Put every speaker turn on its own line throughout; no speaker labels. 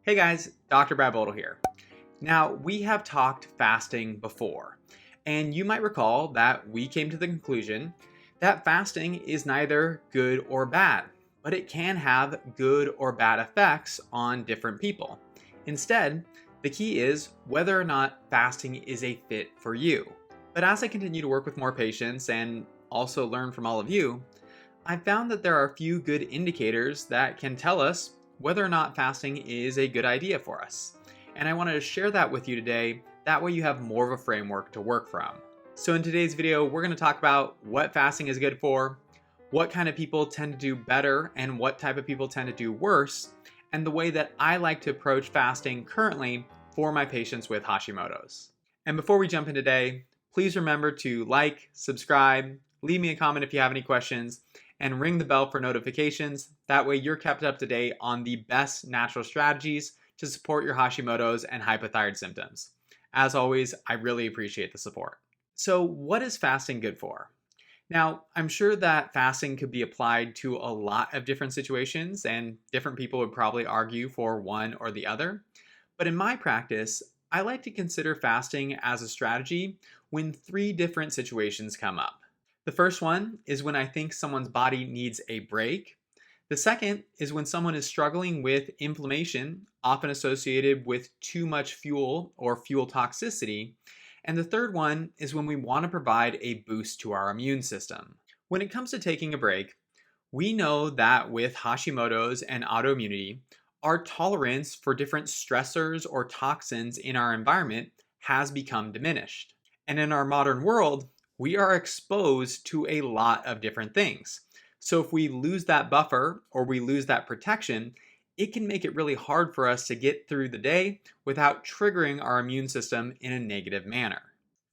Hey guys, Dr. Bodle here. Now, we have talked fasting before, and you might recall that we came to the conclusion that fasting is neither good or bad, but it can have good or bad effects on different people. Instead, the key is whether or not fasting is a fit for you. But as I continue to work with more patients and also learn from all of you, I've found that there are a few good indicators that can tell us whether or not fasting is a good idea for us. And I wanted to share that with you today. That way you have more of a framework to work from. So in today's video, we're going to talk about what fasting is good for, what kind of people tend to do better, and what type of people tend to do worse, and the way that I like to approach fasting currently for my patients with Hashimoto's. And before we jump in today, please remember to like, subscribe, leave me a comment if you have any questions, and ring the bell for notifications. That way you're kept up to date on the best natural strategies to support your Hashimoto's and hypothyroid symptoms. As always, I really appreciate the support. So what is fasting good for? Now, I'm sure that fasting could be applied to a lot of different situations, and different people would probably argue for one or the other. But in my practice, I like to consider fasting as a strategy when three different situations come up. The first one is when I think someone's body needs a break. The second is when someone is struggling with inflammation, often associated with too much fuel or fuel toxicity. And the third one is when we want to provide a boost to our immune system. When it comes to taking a break, we know that with Hashimoto's and autoimmunity, our tolerance for different stressors or toxins in our environment has become diminished. And in our modern world, we are exposed to a lot of different things. So if we lose that buffer or we lose that protection, it can make it really hard for us to get through the day without triggering our immune system in a negative manner.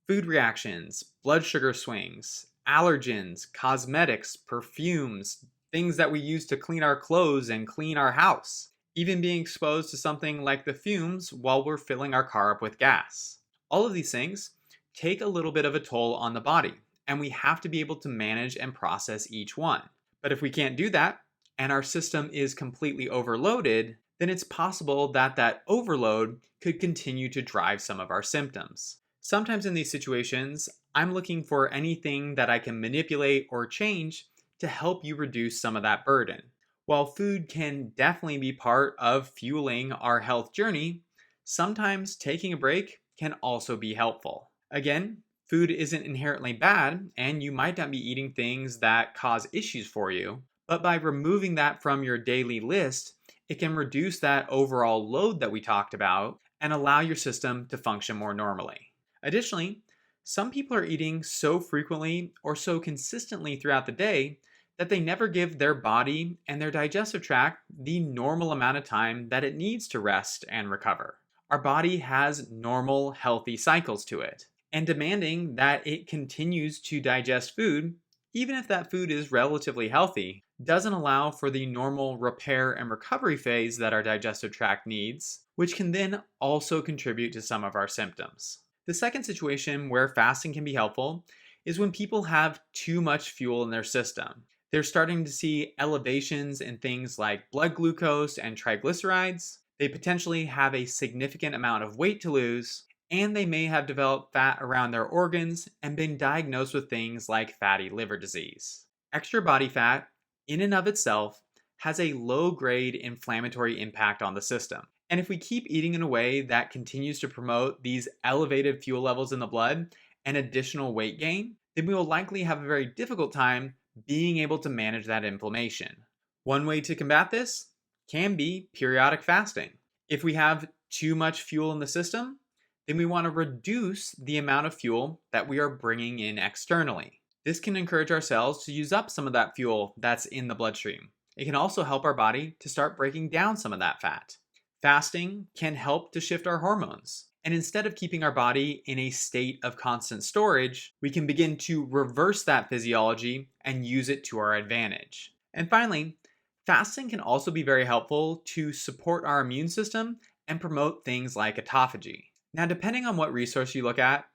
Food reactions, blood sugar swings, allergens, cosmetics, perfumes, things that we use to clean our clothes and clean our house, even being exposed to something like the fumes while we're filling our car up with gas. All of these things take a little bit of a toll on the body, and we have to be able to manage and process each one. But if we can't do that, and our system is completely overloaded, then it's possible that that overload could continue to drive some of our symptoms. Sometimes in these situations, I'm looking for anything that I can manipulate or change to help you reduce some of that burden. While food can definitely be part of fueling our health journey, sometimes taking a break can also be helpful. Again, food isn't inherently bad, and you might not be eating things that cause issues for you, but by removing that from your daily list, it can reduce that overall load that we talked about and allow your system to function more normally. Additionally, some people are eating so frequently or so consistently throughout the day that they never give their body and their digestive tract the normal amount of time that it needs to rest and recover. Our body has normal, healthy cycles to it, and demanding that it continues to digest food, even if that food is relatively healthy, doesn't allow for the normal repair and recovery phase that our digestive tract needs, which can then also contribute to some of our symptoms. The second situation where fasting can be helpful is when people have too much fuel in their system. They're starting to see elevations in things like blood glucose and triglycerides. They potentially have a significant amount of weight to lose, and they may have developed fat around their organs and been diagnosed with things like fatty liver disease. Extra body fat, in and of itself, has a low-grade inflammatory impact on the system. And if we keep eating in a way that continues to promote these elevated fuel levels in the blood and additional weight gain, then we will likely have a very difficult time being able to manage that inflammation. One way to combat this can be periodic fasting. If we have too much fuel in the system, then we want to reduce the amount of fuel that we are bringing in externally. This can encourage our cells to use up some of that fuel that's in the bloodstream. It can also help our body to start breaking down some of that fat. Fasting can help to shift our hormones. And instead of keeping our body in a state of constant storage, we can begin to reverse that physiology and use it to our advantage. And finally, fasting can also be very helpful to support our immune system and promote things like autophagy. Now, depending on what resource you look at,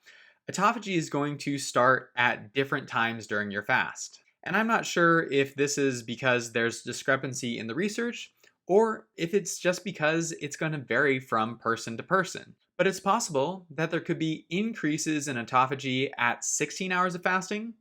autophagy is going to start at different times during your fast. And I'm not sure if this is because there's discrepancy in the research or if it's just because it's going to vary from person to person. But it's possible that there could be increases in autophagy at 16 hours of fasting,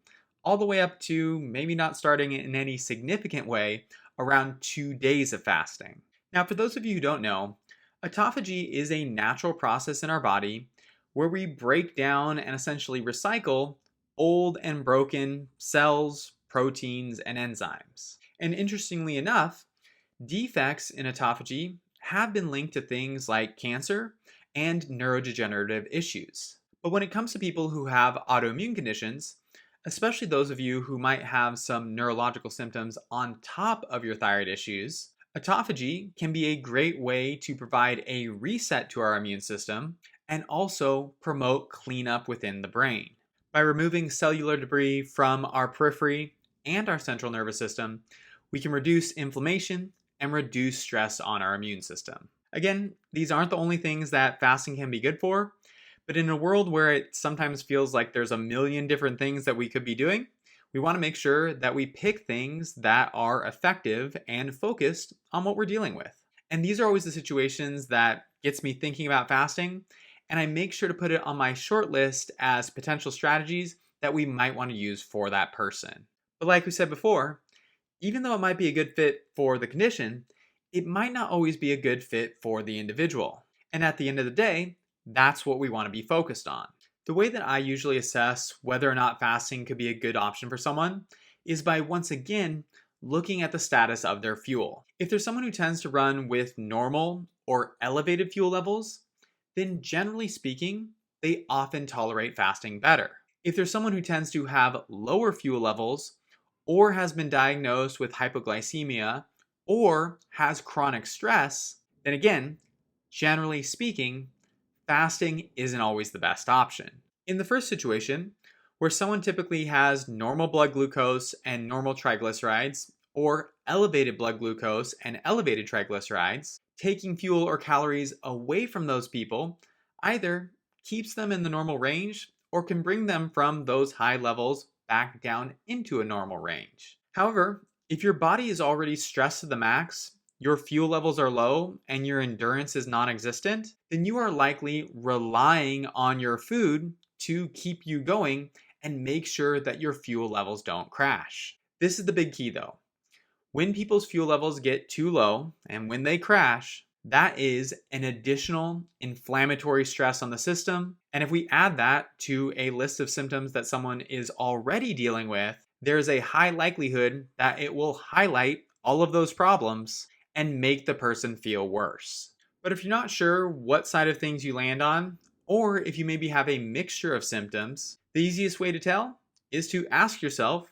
all the way up to maybe not starting in any significant way around 2 days of fasting. Now, for those of you who don't know, autophagy is a natural process in our body where we break down and essentially recycle old and broken cells, proteins, and enzymes. And interestingly enough, defects in autophagy have been linked to things like cancer and neurodegenerative issues. But when it comes to people who have autoimmune conditions, especially those of you who might have some neurological symptoms on top of your thyroid issues, autophagy can be a great way to provide a reset to our immune system and also promote cleanup within the brain. By removing cellular debris from our periphery and our central nervous system, we can reduce inflammation and reduce stress on our immune system. Again, these aren't the only things that fasting can be good for, but in a world where it sometimes feels like there's a million different things that we could be doing, we want to make sure that we pick things that are effective and focused on what we're dealing with. And these are always the situations that gets me thinking about fasting, and I make sure to put it on my short list as potential strategies that we might want to use for that person. But like we said before, even though it might be a good fit for the condition, it might not always be a good fit for the individual. And at the end of the day, that's what we want to be focused on. The way that I usually assess whether or not fasting could be a good option for someone is by once again looking at the status of their fuel. If there's someone who tends to run with normal or elevated fuel levels, then generally speaking, they often tolerate fasting better. If there's someone who tends to have lower fuel levels or has been diagnosed with hypoglycemia or has chronic stress, then again, generally speaking, fasting isn't always the best option. In the first situation, where someone typically has normal blood glucose and normal triglycerides, or elevated blood glucose and elevated triglycerides, taking fuel or calories away from those people either keeps them in the normal range or can bring them from those high levels back down into a normal range. However, if your body is already stressed to the max, your fuel levels are low, and your endurance is non-existent, then you are likely relying on your food to keep you going and make sure that your fuel levels don't crash. This is the big key though. When people's fuel levels get too low and when they crash, that is an additional inflammatory stress on the system. And if we add that to a list of symptoms that someone is already dealing with, there's a high likelihood that it will highlight all of those problems and make the person feel worse. But if you're not sure what side of things you land on, or if you maybe have a mixture of symptoms, the easiest way to tell is to ask yourself,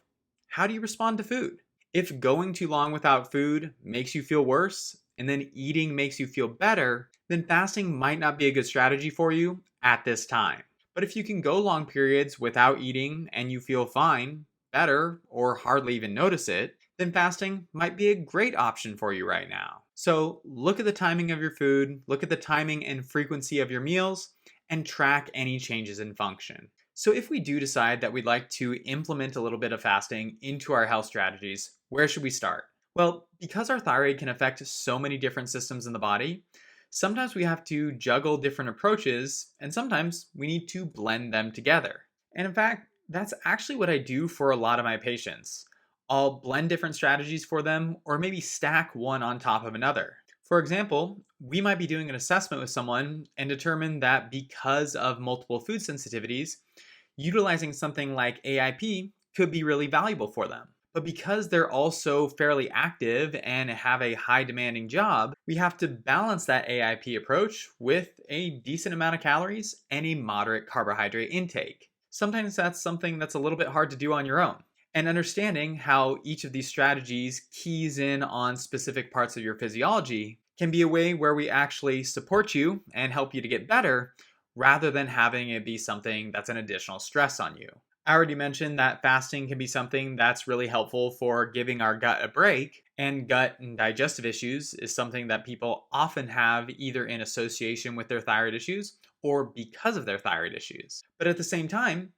how do you respond to food? If going too long without food makes you feel worse, and then eating makes you feel better, then fasting might not be a good strategy for you at this time. But if you can go long periods without eating and you feel fine, better, or hardly even notice it, then fasting might be a great option for you right now. So look at the timing of your food, look at the timing and frequency of your meals, and track any changes in function. So if we do decide that we'd like to implement a little bit of fasting into our health strategies, where should we start? Well, because our thyroid can affect so many different systems in the body, sometimes we have to juggle different approaches, and sometimes we need to blend them together. And in fact, that's actually what I do for a lot of my patients. I'll blend different strategies for them, or maybe stack one on top of another. For example, we might be doing an assessment with someone and determine that because of multiple food sensitivities, utilizing something like AIP could be really valuable for them. But because they're also fairly active and have a high demanding job, we have to balance that AIP approach with a decent amount of calories and a moderate carbohydrate intake. Sometimes that's something that's a little bit hard to do on your own. And understanding how each of these strategies keys in on specific parts of your physiology can be a way where we actually support you and help you to get better rather than having it be something that's an additional stress on you. I already mentioned that fasting can be something that's really helpful for giving our gut a break, and gut and digestive issues is something that people often have either in association with their thyroid issues or because of their thyroid issues. But at the same time,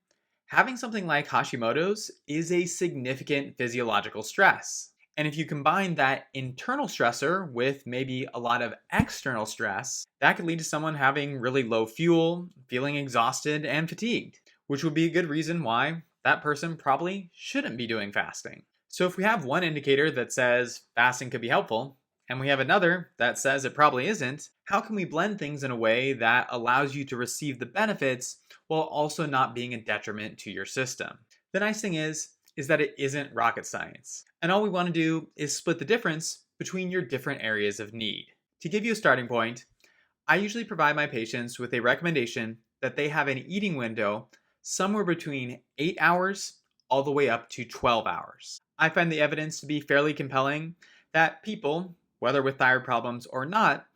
having something like Hashimoto's is a significant physiological stress. And if you combine that internal stressor with maybe a lot of external stress, that could lead to someone having really low fuel, feeling exhausted and fatigued, which would be a good reason why that person probably shouldn't be doing fasting. So if we have one indicator that says fasting could be helpful, and we have another that says it probably isn't, how can we blend things in a way that allows you to receive the benefits while also not being a detriment to your system? The nice thing is that it isn't rocket science. And all we want to do is split the difference between your different areas of need. To give you a starting point, I usually provide my patients with a recommendation that they have an eating window somewhere between 8 hours all the way up to 12 hours. I find the evidence to be fairly compelling that people, whether with thyroid problems or not,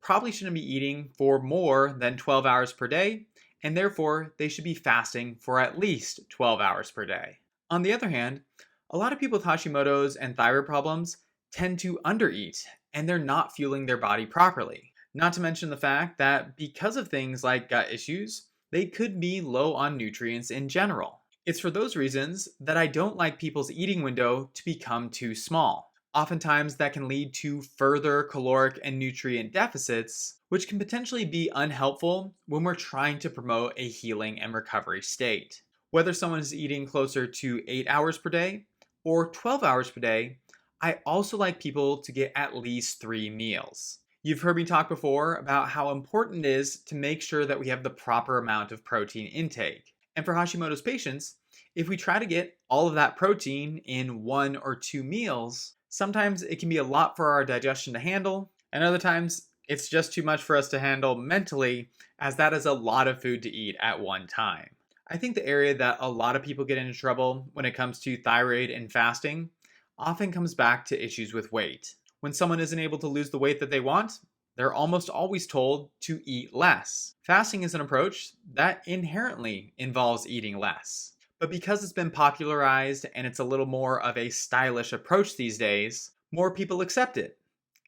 probably shouldn't be eating for more than 12 hours per day, and therefore they should be fasting for at least 12 hours per day. On the other hand, a lot of people with Hashimoto's and thyroid problems tend to undereat, and they're not fueling their body properly. Not to mention the fact that because of things like gut issues, they could be low on nutrients in general. It's for those reasons that I don't like people's eating window to become too small. Oftentimes, that can lead to further caloric and nutrient deficits, which can potentially be unhelpful when we're trying to promote a healing and recovery state. Whether someone is eating closer to 8 hours per day or 12 hours per day, I also like people to get at least 3 meals. You've heard me talk before about how important it is to make sure that we have the proper amount of protein intake. And for Hashimoto's patients, if we try to get all of that protein in 1 or 2 meals, sometimes it can be a lot for our digestion to handle, and other times it's just too much for us to handle mentally, as that is a lot of food to eat at one time. I think the area that a lot of people get into trouble when it comes to thyroid and fasting often comes back to issues with weight. When someone isn't able to lose the weight that they want, they're almost always told to eat less. Fasting is an approach that inherently involves eating less. But because it's been popularized and it's a little more of a stylish approach these days, more people accept it,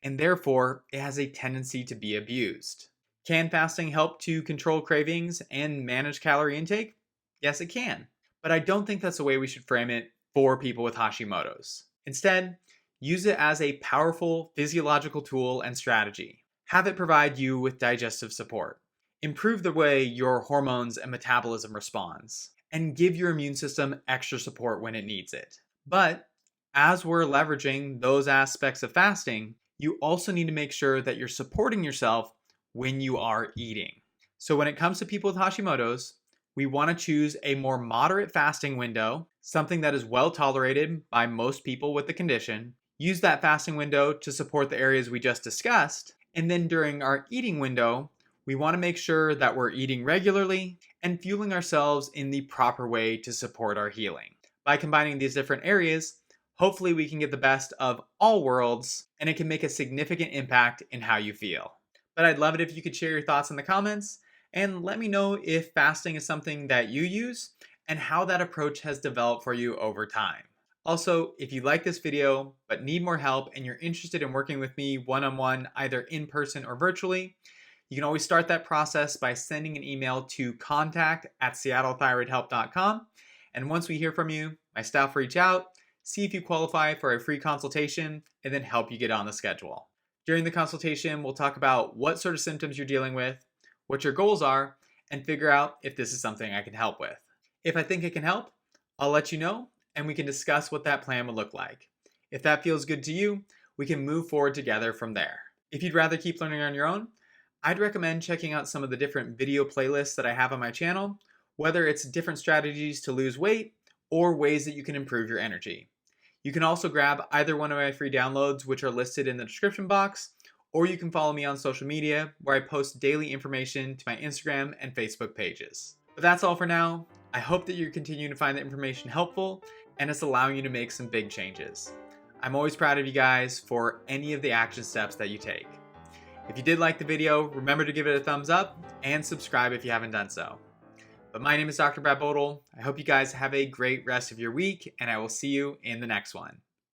and therefore it has a tendency to be abused. Can fasting help to control cravings and manage calorie intake? Yes, it can. But I don't think that's the way we should frame it for people with Hashimoto's. Instead, use it as a powerful physiological tool and strategy. Have it provide you with digestive support. Improve the way your hormones and metabolism responds, and give your immune system extra support when it needs it. But as we're leveraging those aspects of fasting, you also need to make sure that you're supporting yourself when you are eating. So when it comes to people with Hashimoto's, we want to choose a more moderate fasting window, something that is well tolerated by most people with the condition. Use that fasting window to support the areas we just discussed, and then during our eating window, we want to make sure that we're eating regularly and fueling ourselves in the proper way to support our healing. By combining these different areas, hopefully we can get the best of all worlds, and it can make a significant impact in how you feel. But I'd love it if you could share your thoughts in the comments, and let me know if fasting is something that you use and how that approach has developed for you over time. Also, if you like this video but need more help and you're interested in working with me one-on-one, either in person or virtually, you can always start that process by sending an email to contact@seattlethyroidhelp.com. And once we hear from you, my staff will reach out, see if you qualify for a free consultation, and then help you get on the schedule. During the consultation, we'll talk about what sort of symptoms you're dealing with, what your goals are, and figure out if this is something I can help with. If I think it can help, I'll let you know, and we can discuss what that plan will look like. If that feels good to you, we can move forward together from there. If you'd rather keep learning on your own, I'd recommend checking out some of the different video playlists that I have on my channel, whether it's different strategies to lose weight or ways that you can improve your energy. You can also grab either one of my free downloads, which are listed in the description box, or you can follow me on social media, where I post daily information to my Instagram and Facebook pages. But that's all for now. I hope that you're continuing to find the information helpful, and it's allowing you to make some big changes. I'm always proud of you guys for any of the action steps that you take. If you did like the video, remember to give it a thumbs up and subscribe if you haven't done so. But my name is Dr. Bodle. I hope you guys have a great rest of your week, and I will see you in the next one.